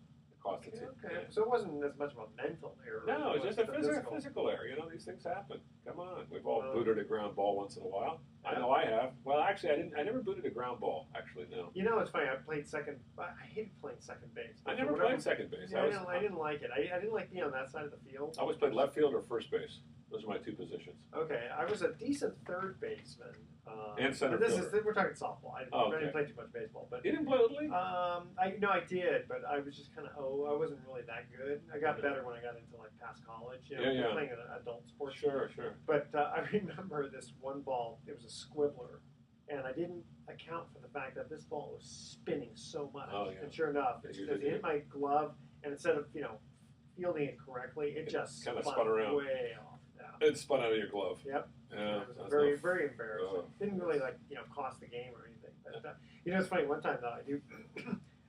Cost it. Okay. Yeah. So it wasn't as much of a mental error. No, it's just a physical. physical error. These things happen. Come on. We've all booted a ground ball once in a while. I know I have. Well, actually, I never booted a ground ball, actually, no. It's funny. I played second. I hated playing second base. I never played second base. Yeah, I didn't like it. I didn't like being on that side of the field. I always played left field or first base. Those are my 2 positions. Okay. I was a decent third baseman. And center but fielder. we're talking softball. I didn't play too much baseball. But you didn't play Little League? I did, but I was just kind of I wasn't really that good. I got better when I got into like past college. Playing an adult sport. Sure. But I remember this one ball. It was a squibbler, and I didn't account for the fact that this ball was spinning so much. Oh, yeah. And sure enough, it hit my glove, and instead of fielding it correctly, it just kind of spun around. way off. Yeah. It spun out of your glove. Yep. Yeah, it was very embarrassing. Didn't really cost the game or anything. But it's funny. One time though, I do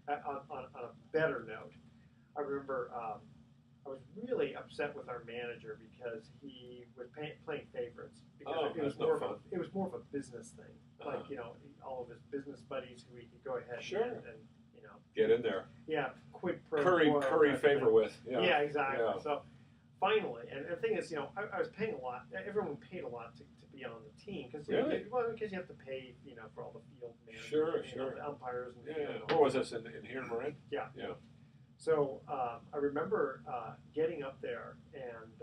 on a better note. I remember I was really upset with our manager because he was playing favorites because it was more of a business thing. Like all of his business buddies who he could go ahead and get in there. Yeah, quid pro curry favor with. Yeah, exactly. Yeah. So. Finally, and the thing is, I was paying a lot. Everyone paid a lot to be on the team because you have to pay, for all the field managers, Sure. the umpires. And, Where was this in here in Marin? Yeah. Yeah. So I remember getting up there and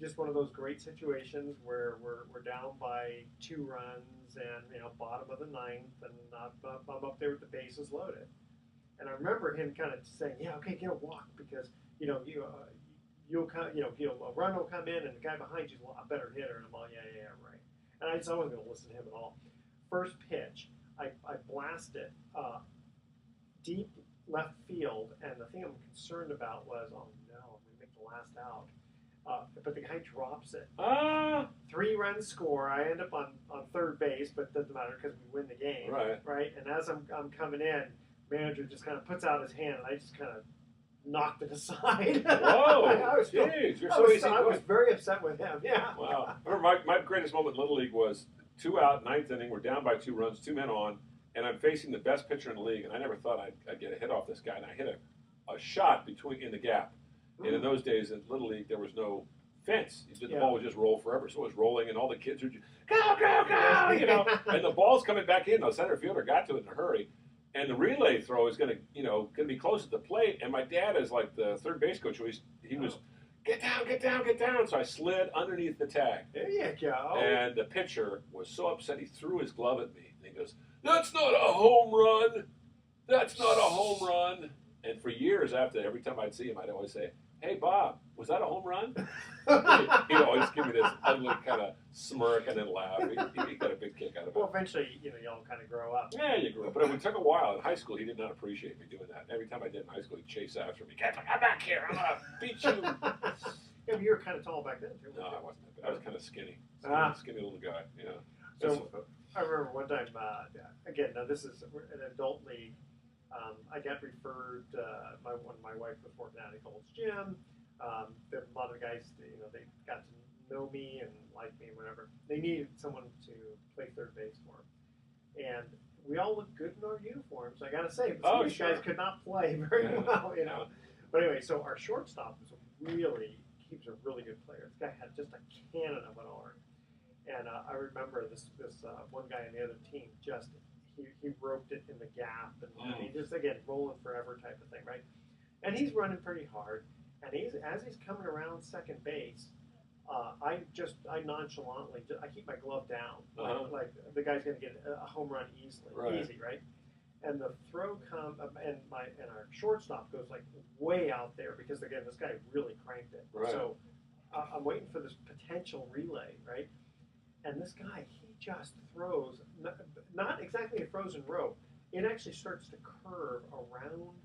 just one of those great situations where we're down by 2 runs and bottom of the 9th, and I'm up there with the bases loaded, and I remember him kind of saying, "Yeah, okay, get a walk because you'll come, a run will come in, and the guy behind you's a better hitter." And I'm all, yeah, right. And I wasn't going to listen to him at all. First pitch, I blast it deep left field, and the thing I'm concerned about was, oh no, I'm going to make the last out. But the guy drops it. 3 runs score. I end up on third base, but it doesn't matter because we win the game. Right. And as I'm coming in, manager just kind of puts out his hand, and I just kind of knocked it aside. Whoa! I was very upset with him. Yeah. Wow. I remember my greatest moment in Little League was 2 out, 9th inning. We're down by 2 runs, 2 men on, and I'm facing the best pitcher in the league. And I never thought I'd get a hit off this guy. And I hit a shot in the gap. And in those days in Little League, there was no fence. The Yeah. ball would just roll forever. So it was rolling, and all the kids were just, go, go, go, you know. And the ball's coming back in. The center fielder got to it in a hurry. And the relay throw is going to be close at the plate. And my dad is like the third base coach. He was, get down, get down, get down. So I slid underneath the tag. There you go. And the pitcher was so upset, he threw his glove at me. And he goes, that's not a home run. That's not a home run. And for years after, every time I'd see him, I'd always say, hey, Bob, was that a home run? He'd always give me this ugly kind of smirk and then laugh. He got a big kick out of it. Well, eventually, y'all kind of grow up. Yeah, you grew up. But it took a while. In high school, he did not appreciate me doing that. Every time I did in high school, he'd chase after me. Come back here. I'm going to beat you. Yeah, but you were kind of tall back then, too. No, I wasn't. I was kind of skinny. Skinny little guy, So I remember one time, again, now this is an adult league. I got referred, when my wife was working at a Gold's Gym. A lot of the guys, they got to know me and like me and whatever. They needed someone to play third base for them. And we all looked good in our uniforms, I got to say. But some of these guys could not play very well, But anyway, so our shortstop was he was a really good player. This guy had just a cannon of an arm. And I remember this one guy on the other team he roped it in the gap, and he just, again, rolling forever type of thing, right? And he's running pretty hard, and as he's coming around second base, I nonchalantly, I keep my glove down, like the guy's going to get a home run easy, right? And the throw and our shortstop goes like way out there because, again, this guy really cranked it. Right. So I'm waiting for this potential relay, right? And this guy, he just throws, not exactly a frozen rope. It actually starts to curve around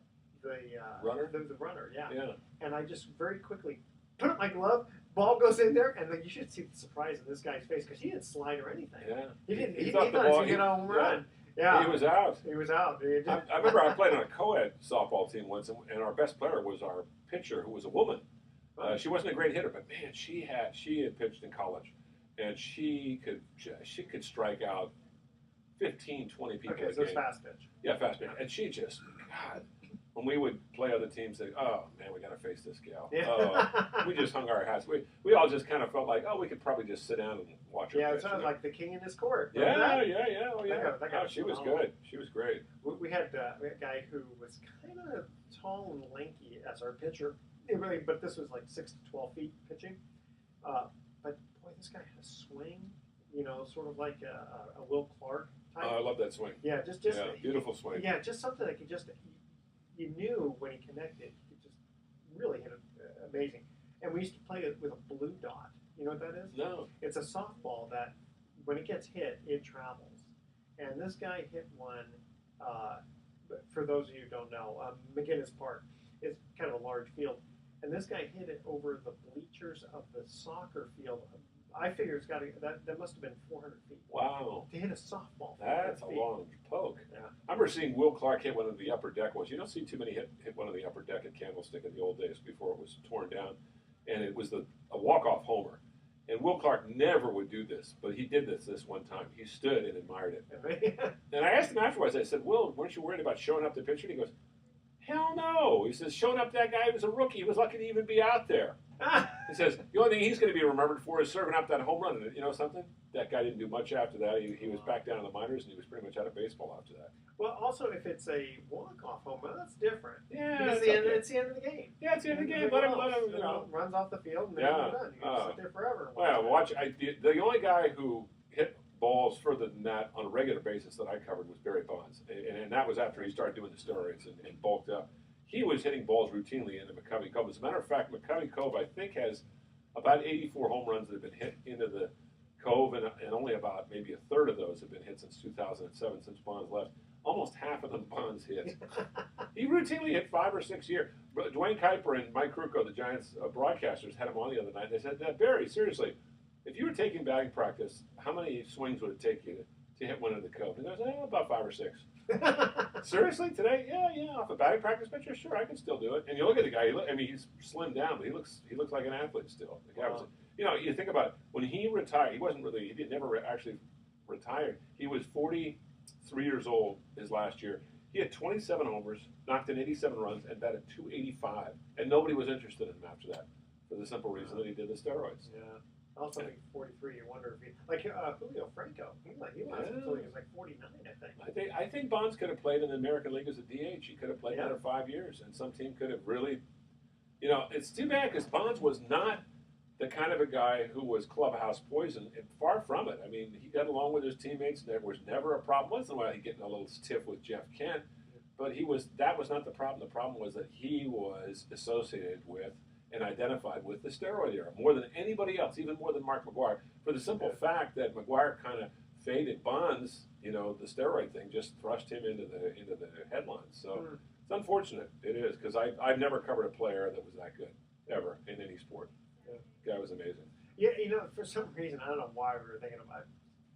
the runner. The runner, yeah. And I just very quickly put up my glove. Ball goes in there, and then you should see the surprise in this guy's face because he didn't slide or anything. Yeah. He thought he was going to get a home run. Yeah. He was out. He was out. I remember I played on a co-ed softball team once, and our best player was our pitcher, who was a woman. She wasn't a great hitter, but man, she had pitched in college. And she could strike out 15, 20 people. Okay, so it's fast pitch. Yeah, fast pitch. And she just, God, when we would play other teams, they, oh, man, we got to face this gal. Yeah. Oh, we just hung our hats. We all just kind of felt like, oh, we could probably just sit down and watch her. Yeah, it sounded like the king in his court. Yeah. Oh, yeah. She was good. She was great. We had a guy who was kind of tall and lanky as our pitcher, but this was like 6 to 12 feet pitching. But boy, this guy had a swing, sort of like a Will Clark type. Oh, I love that swing. Yeah, just beautiful swing. Yeah, just something that you knew when he connected, he could just really hit it amazing. And we used to play it with a blue dot. You know what that is? No. It's a softball that when it gets hit, it travels. And this guy hit one. For those of you who don't know, McGinnis Park is kind of a large field. And this guy hit it over the bleachers of the soccer field. I figure it's got that must have been 400 feet. Wow. To hit a softball. That's a long poke. Yeah. I remember seeing Will Clark hit one of the upper deck ones. You don't see too many hit one of the upper deck at Candlestick in the old days before it was torn down. And it was a walk-off homer. And Will Clark never would do this, but he did this one time. He stood and admired it. And I asked him afterwards, I said, Will, weren't you worried about showing up the pitcher? And he goes, hell no. He says, showing up that guy was a rookie. He was lucky to even be out there. He says, the only thing he's going to be remembered for is serving up that home run. And you know something? That guy didn't do much after that. He was back down in the minors, and he was pretty much out of baseball after that. Well, also, if it's a walk-off home run, that's different. Yeah. Because it's the end of the game. Yeah, it's the end of the game. Let him, runs off the field, and then you're done. You can sit there forever. Well, the only guy who hit balls further than that on a regular basis that I covered was Barry Bonds. And that was after he started doing the steroids and bulked up. He was hitting balls routinely into McCovey Cove. As a matter of fact, McCovey Cove, I think, has about 84 home runs that have been hit into the Cove, and only about maybe a third of those have been hit since 2007, since Bonds left. Almost half of them Bonds hit. He routinely hit 5 or 6 a year. Dwayne Kuiper and Mike Krukow, the Giants broadcasters, had him on the other night. They said, Barry, seriously, if you were taking batting practice, how many swings would it take you to hit one in the Cove? He goes, about 5 or 6. Seriously, today? Yeah, off a batting practice pitcher, sure, I can still do it. And you look at the guy. He's slimmed down, but he looks like an athlete still. The guy was, you think about it, when he retired, he never actually retired. He was 43 years old his last year. He had 27 homers, knocked in 87 runs, and batted .285, and nobody was interested in him after that for the simple reason that he did the steroids. Yeah. Also, being 43, you wonder if he like Julio Franco. He lasted until he was like 49, I think. I think Bonds could have played in the American League as a DH. He could have played another 5 years, and some team could have really, it's too bad because Bonds was not the kind of a guy who was clubhouse poison. And far from it. I mean, he got along with his teammates. There was never a problem. Once in a while, he'd get in a little tiff with Jeff Kent, but that was not the problem. The problem was that he was associated with and identified with the steroid era more than anybody else, even more than Mark McGwire, for the simple fact that McGwire kind of faded. Bonds, the steroid thing just thrust him into the headlines. So it's unfortunate. It is, because I've never covered a player that was that good, ever, in any sport. Guy was amazing. Yeah, for some reason, I don't know why we were thinking about it.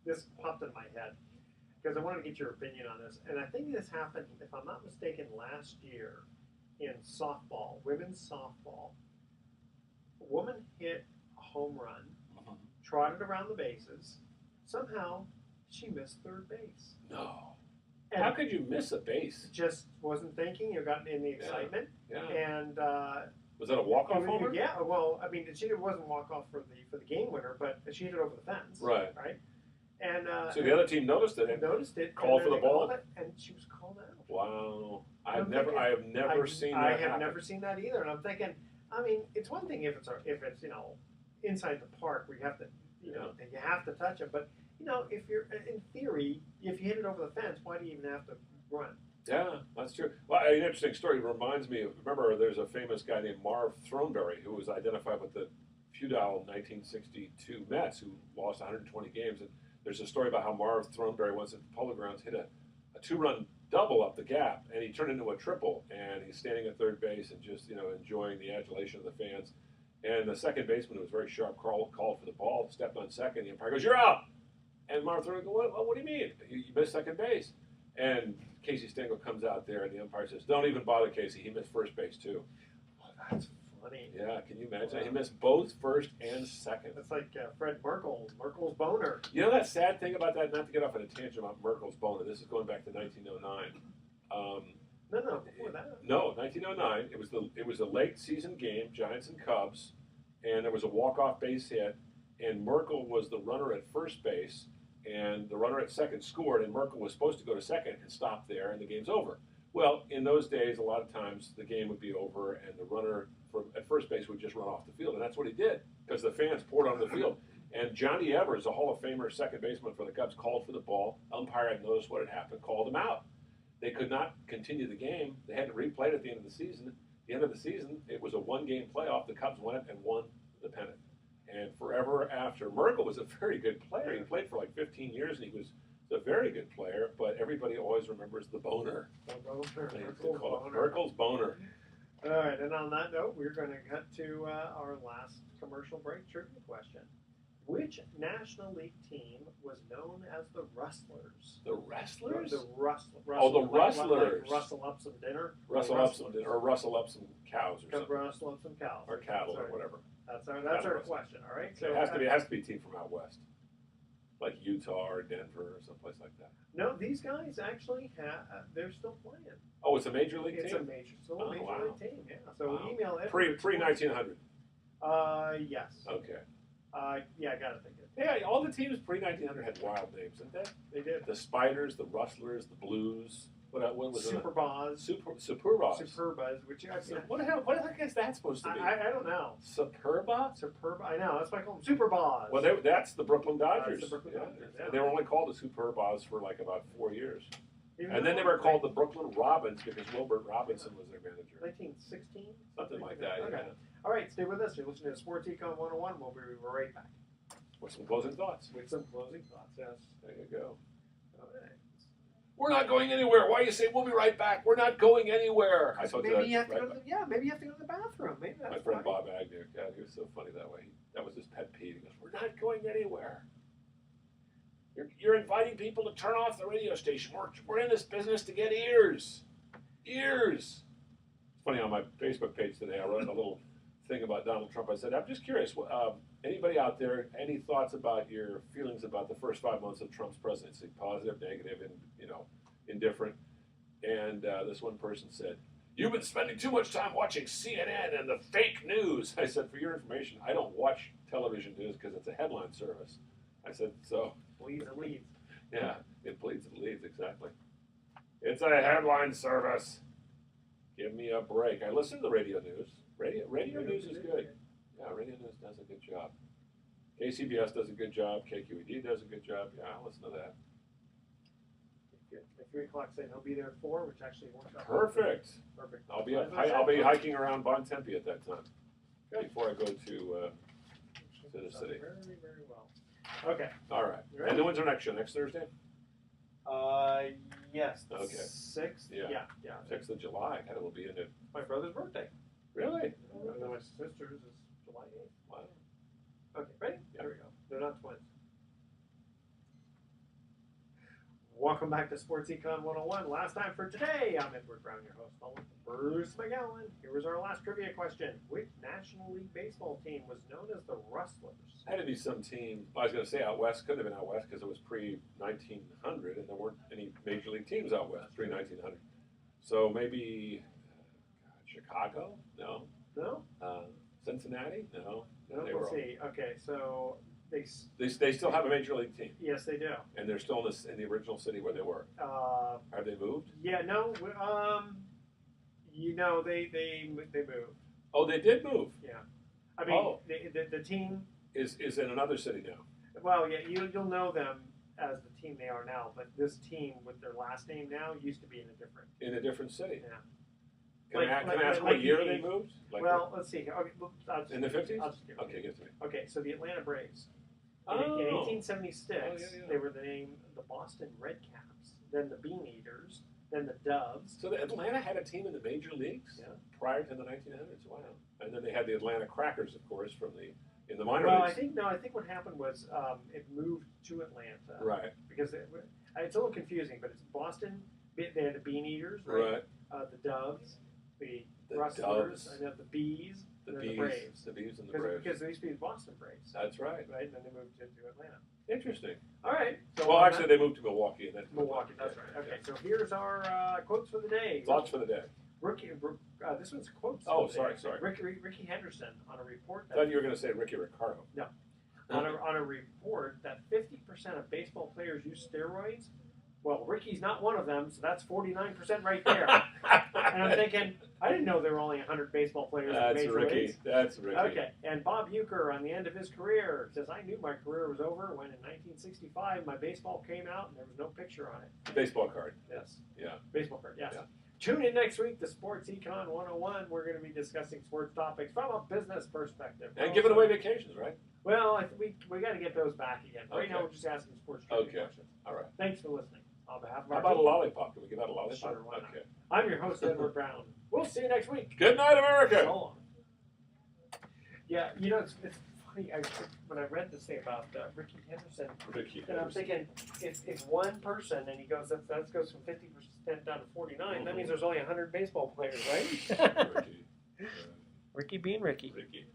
This popped in my head because I wanted to get your opinion on this. And I think this happened, if I'm not mistaken, last year in softball, women's softball. A woman hit a home run, trotted around the bases. Somehow, she missed third base. No. And how could you miss a base? Just wasn't thinking. You got in the excitement. Yeah. And was that a walk-off homer? Yeah. Well, I mean, it wasn't walk-off for the game winner, but she hit it over the fence. Right. Right. And so the other team noticed it. Called for the ball. And she was called out. Wow. I have never seen that. I have never seen that either. And I'm thinking, I mean, it's one thing if it's inside the park where you have to you have to touch it, but if you're in theory, if you hit it over the fence, why do you even have to run? Yeah, that's true. Well, an interesting story reminds me of, remember, there's a famous guy named Marv Throneberry who was identified with the feudal 1962 Mets who lost 120 games. And there's a story about how Marv Throneberry once at the Polo Grounds hit a two-run double up the gap, and he turned into a triple, and he's standing at third base and just, enjoying the adulation of the fans. And the second baseman, who was very sharp, called for the ball, stepped on second. The umpire goes, "You're out!" And Marv Throneberry goes, what do you mean? You missed second base. And Casey Stengel comes out there, and the umpire says, "Don't even bother Casey. He missed first base, too." Oh, that's funny. Yeah, can you imagine? He missed both first and second. That's like Fred Merkel's boner. You know that sad thing about that? Not to get off on a tangent about Merkel's boner. This is going back to 1909. No, before that. No, 1909. It was a late season game, Giants and Cubs, and there was a walk-off base hit, and Merkel was the runner at first base, and the runner at second scored, and Merkel was supposed to go to second and stop there, and the game's over. Well, in those days, a lot of times the game would be over, and the runner at first base would just run off the field, and that's what he did, because the fans poured onto the field. And Johnny Evers, a Hall of Famer second baseman for the Cubs, called for the ball. Umpire had noticed what had happened, called him out. They could not continue the game. They had to replay it at the end of the season. At the end of the season, it was a one-game playoff. The Cubs went and won the pennant. And forever after, Merkel was a very good player. He played for like 15 years, and he was a very good player, but everybody always remembers the boner. Merkel's boner. All right, and on that note, we're going to cut to our last commercial break trivia question. Which National League team was known as the Rustlers? The Wrestlers? The Rustlers. Oh, the Rustlers. Like rustle up some dinner. Rustle up some dinner, or rustle up some cows or something. Rustle up some cows. Or cattle or whatever. That's our question, all right? So it has to be a team from out west. Like Utah or Denver or someplace like that. No, these guys actually they're still playing. Oh, it's a major league team? It's a major league team, yeah. So email it. Pre-1900? Yes. Okay. Yeah, I gotta think it. Yeah, all the teams pre-1900 had wild names, didn't they? They did. The Spiders, the Rustlers, the Blues. What was it? Superbas. Superbas. Superbas, which What the heck is that supposed to be? I don't know. Superba? I know. That's why I call them Superbas. Well, that's the Brooklyn Dodgers. The Brooklyn Dodgers, yeah. They were only called the Superbas for like about 4 years. And then they were called the Brooklyn Robins because Wilbert Robinson was their manager. 1916? Something like that, okay. Yeah. All right, stay with us. You're listening to Sports Econ 101. We'll be right back. With some closing thoughts. With some closing thoughts, yes. There you go. All right. We're not going anywhere. Why do you say we'll be right back? We're not going anywhere. Maybe you have to go to the bathroom. Maybe that's my friend Bob Agnew, God, he was so funny that way. That was his pet peeve. He goes, "We're not going anywhere. You're inviting people to turn off the radio station. We're in this business to get ears. Ears." It's funny, on my Facebook page today, I wrote a little thing about Donald Trump. I said, "I'm just curious, anybody out there, any thoughts about your feelings about the first 5 months of Trump's presidency? Positive, negative, and indifferent?" And this one person said, You've been spending too much time watching CNN and the fake news. I said, for your information, I don't watch television news because it's a headline service. I said, so. Bleeds and leads. Yeah, it bleeds and leads, exactly. It's a headline service. Give me a break. I listen to the radio news. Radio news is good. Yeah, radio news does a good job. KCBS does a good job. KQED does a good job. Yeah, I'll listen to that. Good. At 3 o'clock, saying he'll be there at 4, which actually works out. Perfect. Perfect. I'll be hiking around Bontempi at that time. Good. Before I go to the city. Very, very well. Okay. All right. You ready? And then when's our next show? Next Thursday? Yes. Okay. 6th? Yeah. Yeah. 6th of July. God, it will be in it. My brother's birthday. Really? And then my sister's is July 8th. Wow. Okay, ready? Yeah. Here we go. They're not twins. Welcome back to Sports Econ 101. Last time for today, I'm Edward Brown, your host, along with Bruce McGlocklin. Here was our last trivia question. Which National League Baseball team was known as the Rustlers? Had to be some team. I was going to say out west. Couldn't have been out west because it was pre-1900 and there weren't any major league teams out west pre-1900. So maybe Chicago? No. No? Cincinnati? No. No, let's see. Okay, so They still have a major league team, yes, they do. and they're still in the original city where they were. Have they moved? Yeah, no, they moved. Oh, they did move. Yeah. I mean, the team Is in another city now. Well, yeah, you'll know them as the team they are now, but this team with their last name now used to be in a different city. Yeah. Can I ask what year they moved? Let's see. Okay, in the 50s? I'll just give it to Okay, you. give it to me. Okay, so the Atlanta Braves. Oh. In 1876, yeah. they were named the Boston Red Caps, then the Bean Eaters, then the Doves. So the Atlanta had a team in the major leagues prior to the 1900s. Wow. And then they had the Atlanta Crackers, of course, in the minor leagues. I think what happened was it moved to Atlanta. Right. Because it's a little confusing, but it's Boston. They had the Bean Eaters, right? The Doves, the Rustlers, and then the Bees, and then the Braves. The Bees and the Braves. Because they used to be the Boston Braves. That's right. Right, and then they moved to Atlanta. Interesting. All right. So Well, actually, they moved to Milwaukee. And then Milwaukee, that's right. Okay, so here's our quotes for the day. Thoughts for the day. This one's quotes. Oh, for the day. sorry. Ricky Henderson on a report I thought you were going to say Ricky Ricardo. No. on a report that 50% of baseball players use steroids. Well, Ricky's not one of them, so that's 49% right there. And I'm thinking, I didn't know there were only 100 baseball players in the major leagues. That's Ricky. Okay, and Bob Uecker, on the end of his career, says, I knew my career was over when in 1965 my baseball came out and there was no picture on it. Baseball card. Yes. Yeah. Baseball card, yes. Yeah. Tune in next week to Sports Econ 101. We're going to be discussing sports topics from a business perspective. And giving away vacations, right? Well, we got to get those back again. Right now, we're just asking sports trivia questions. All right. Thanks for listening. On behalf of How our about a team, lollipop? Can we give out a lollipop? Sure, why not? Okay. I'm your host, Edward Brown. We'll see you next week. Good night, America. So long. Yeah, it's funny. When I read this thing about Ricky Henderson, and I'm thinking, if one person, and he goes, that goes from 50% down to 49, that means there's only 100 baseball players, right? Ricky. Ricky being Ricky. Ricky.